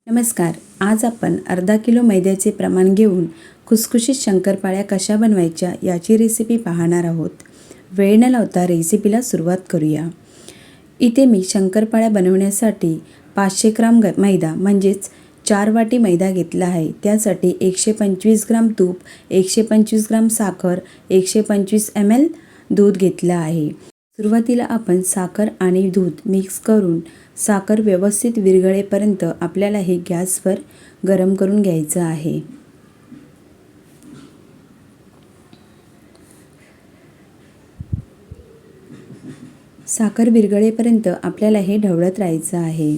नमस्कार. आज आपण अर्धा किलो मैद्याचे प्रमाण घेऊन खुसखुशीत शंकरपाळ्या कशा बनवायच्या याची रेसिपी पाहणार आहोत. वेळ न लावता रेसिपीला सुरुवात करूया. इथे मी शंकरपाळ्या बनवण्यासाठी 500 ग्राम मैदा म्हणजेच 4 वाटी मैदा घेतला आहे. त्यासाठी 125 ग्राम तूप, 125 ग्राम साखर, 125 ml दूध घेतलं आहे. सुरुवातीला आपण साखर आणि दूध मिक्स करून साखर व्यवस्थित विरघळेपर्यंत आपल्याला हे गॅसवर गरम करून घ्यायचं आहे. साखर विरघळेपर्यंत आपल्याला हे ढवळत राहायचं आहे.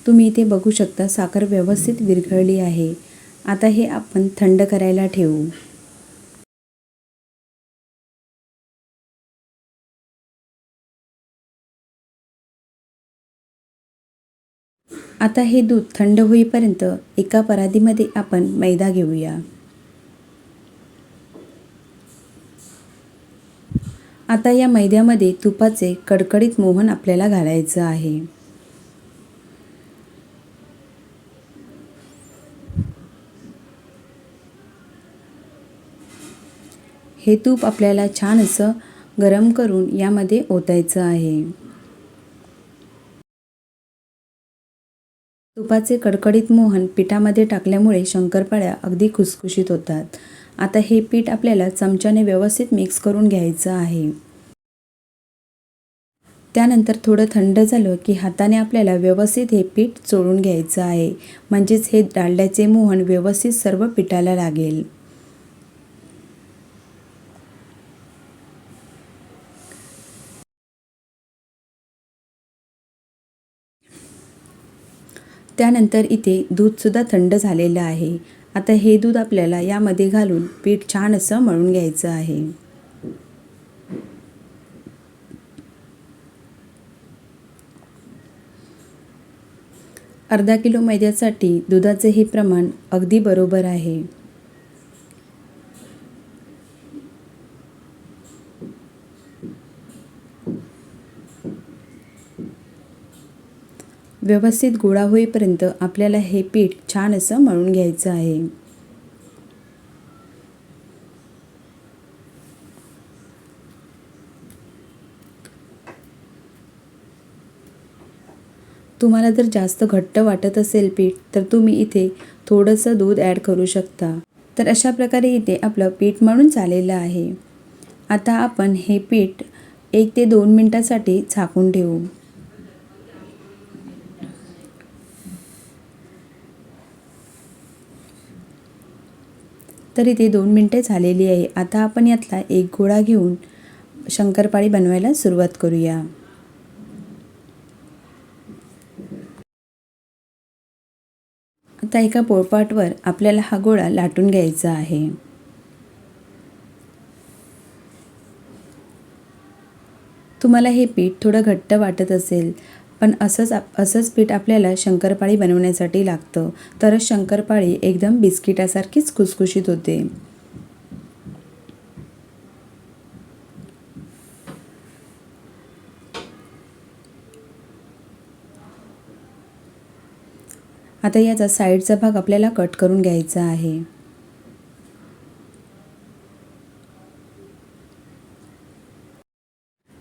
तुम्ही इथे बघू शकता साखर व्यवस्थित विरघळली आहे. आता हे आपण थंड करायला ठेवू. आता हे दूध थंड होईपर्यंत एका परातीमध्ये आपण मैदा घेऊया. आता या मैद्यामध्ये तुपाचे कडकडीत मोहन आपल्याला घालायचं आहे. हे तूप आपल्याला छान असं गरम करून यामध्ये ओतायचं आहे. तुपाचे कडकडीत मोहन पिठामध्ये टाकल्यामुळे शंकरपाळ्या अगदी खुसखुशीत होतात. आता हे पीठ आपल्याला चमच्याने व्यवस्थित मिक्स करून घ्यायचं आहे. त्यानंतर थोडं थंड झालं की हाताने आपल्याला व्यवस्थित हे पीठ चोळून घ्यायचं आहे. म्हणजेच हे डालड्याचे मोहन व्यवस्थित सर्व पिठाला लागेल. त्यानंतर इथे दूधसुद्धा थंड झालेलं आहे. आता हे दूध आपल्याला यामध्ये घालून पीठ छान असं मळून घ्यायचं आहे. अर्धा किलो मैद्यासाठी दुधाचे हे प्रमाण अगदी बरोबर आहे. व्यवस्थित गोळा होईपर्यंत आपल्याला हे पीठ छान असं मळून घ्यायचं आहे. तुम्हाला जर जास्त घट्ट वाटत असेल पीठ तर तुम्ही इथे थोडंसं दूध ॲड करू शकता. तर अशा प्रकारे इथे आपलं पीठ मळून झालेलं आहे. आता आपण हे पीठ 1 ते 2 मिनिटासाठी झाकून ठेवू. तर इथे 2 मिनिटे झालेली आहे. आता आपण यातला एक गोळा घेऊन शंकरपाळी बनवायला सुरुवात करूया. आता एका पोळपाटवर आपल्याला हा गोळा लाटून घ्यायचा आहे. तुम्हाला हे पीठ थोडं घट्ट वाटत असेल पण असंच पीठ आपल्याला शंकरपाळी बनवण्यासाठी लागतं. तरच शंकरपाळी एकदम बिस्किटासारखीच खुसखुशीत होते. आता याचा साईडचा भाग आपल्याला कट करून घ्यायचा आहे.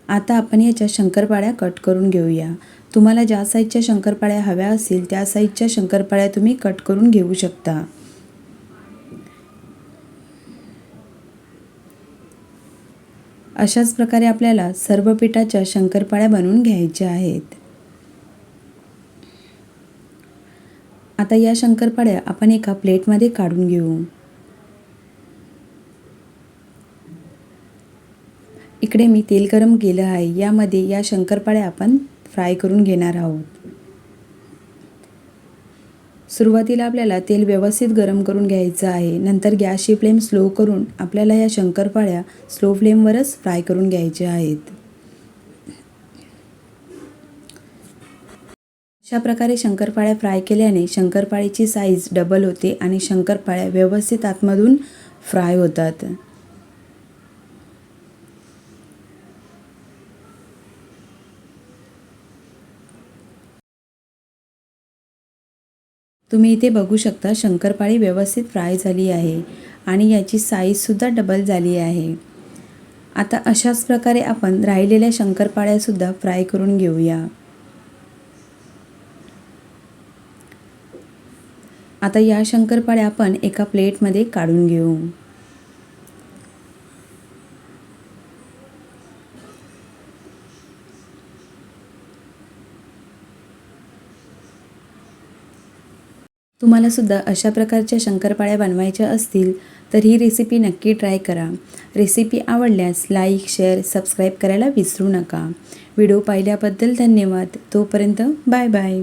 आता आपण याच्या शंकरपाळ्या कट करून घेऊया. तुम्हाला ज्या साईजच्या शंकरपाळ्या हव्या असतील त्या साईजच्या शंकरपाळ्या तुम्ही कट करून घेऊ शकता. अशाच प्रकारे आपल्याला सर्व पिठाच्या शंकरपाळ्या बनवून घ्यायच्या आहेत. आता या शंकरपाळ्या आपण एका प्लेटमध्ये काढून घेऊ. इकडे मी तेल गरम केलं आहे. यामध्ये या शंकरपाळ्या आपण फ्राय करून घेणार आहोत. सुरुवातीला आपल्याला तेल व्यवस्थित गरम करून घ्यायचं आहे. नंतर गॅसची फ्लेम स्लो करून आपल्याला या शंकरपाळ्या स्लो फ्लेमवरच फ्राय करून घ्यायच्या आहेत. अशा प्रकारे शंकरपाळ्या फ्राय केल्याने शंकरपाळीची साईज डबल होते आणि शंकरपाळ्या व्यवस्थित आतमधून फ्राय होतात. तुम्ही इथे बघू शकता शंकरपाळी व्यवस्थित फ्राय झाली आहे आणि याची साईजसुद्धा डबल झाली आहे. आता अशाच प्रकारे आपण राहिलेल्या शंकरपाळ्यासुद्धा फ्राय करून घेऊया. आता या शंकरपाळ्या आपण एका प्लेटमध्ये काढून घेऊ. तुम्हाला सुद्धा अशा प्रकारच्या शंकरपाळ्या बनवायच्या असतील तर ही रेसिपी नक्की ट्राय करा. रेसिपी आवडल्यास लाईक, शेअर, सबस्क्राईब करायला विसरू नका. व्हिडिओ पाहिल्याबद्दल धन्यवाद. तोपर्यंत बाय बाय.